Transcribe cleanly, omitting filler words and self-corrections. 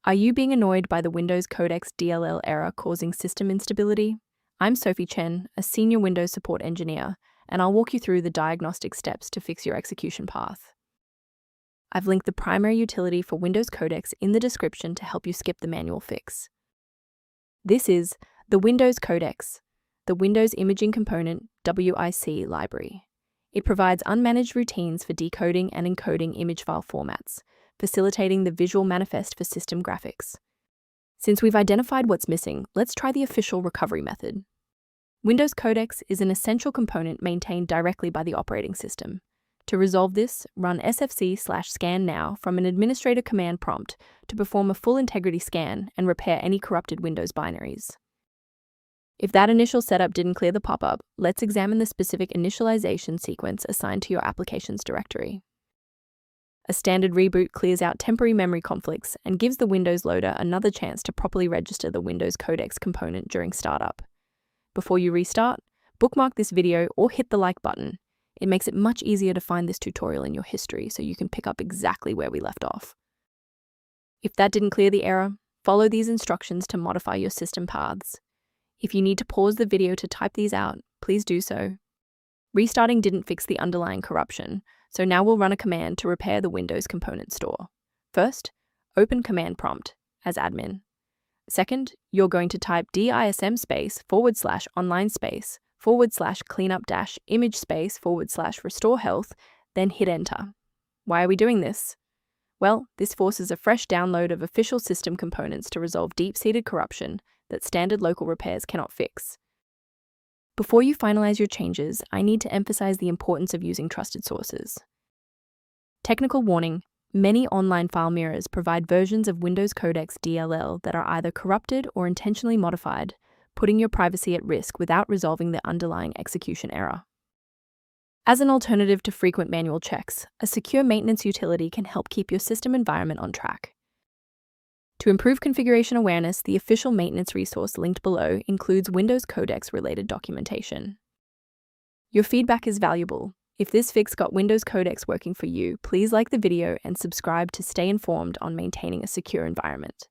Are you being annoyed by the Windows Codecs DLL error causing system instability? I'm Sophie Chen, a senior Windows support engineer, and I'll walk you through the diagnostic steps to fix your execution path. I've linked the primary utility for Windows Codecs in the description to help you skip the manual fix. This is the Windows Codecs, the Windows Imaging Component (WIC) library. It provides unmanaged routines for decoding and encoding image file formats, facilitating the visual manifest for system graphics. Since we've identified what's missing, let's try the official recovery method. Windows Codecs is an essential component maintained directly by the operating system. To resolve this, run sfc/scan now from an administrator command prompt to perform a full integrity scan and repair any corrupted Windows binaries. If that initial setup didn't clear the pop-up, let's examine the specific initialization sequence assigned to your applications directory. A standard reboot clears out temporary memory conflicts and gives the Windows loader another chance to properly register the Windows Codecs component during startup. Before you restart, bookmark this video or hit the like button. It makes it much easier to find this tutorial in your history so you can pick up exactly where we left off. If that didn't clear the error, follow these instructions to modify your system paths. If you need to pause the video to type these out, please do so. Restarting didn't fix the underlying corruption, so now we'll run a command to repair the Windows component store. First, open command prompt as admin. Second, you're going to type dism /online /cleanup image /restore health, then hit enter. Why are we doing this? Well, this forces a fresh download of official system components to resolve deep-seated corruption that standard local repairs cannot fix. Before you finalize your changes, I need to emphasize the importance of using trusted sources. Technical warning: many online file mirrors provide versions of Windows Codecs DLL that are either corrupted or intentionally modified, putting your privacy at risk without resolving the underlying execution error. As an alternative to frequent manual checks, a secure maintenance utility can help keep your system environment on track. To improve configuration awareness, the official maintenance resource linked below includes Windows Codecs-related documentation. Your feedback is valuable. If this fix got Windows Codecs working for you, please like the video and subscribe to stay informed on maintaining a secure environment.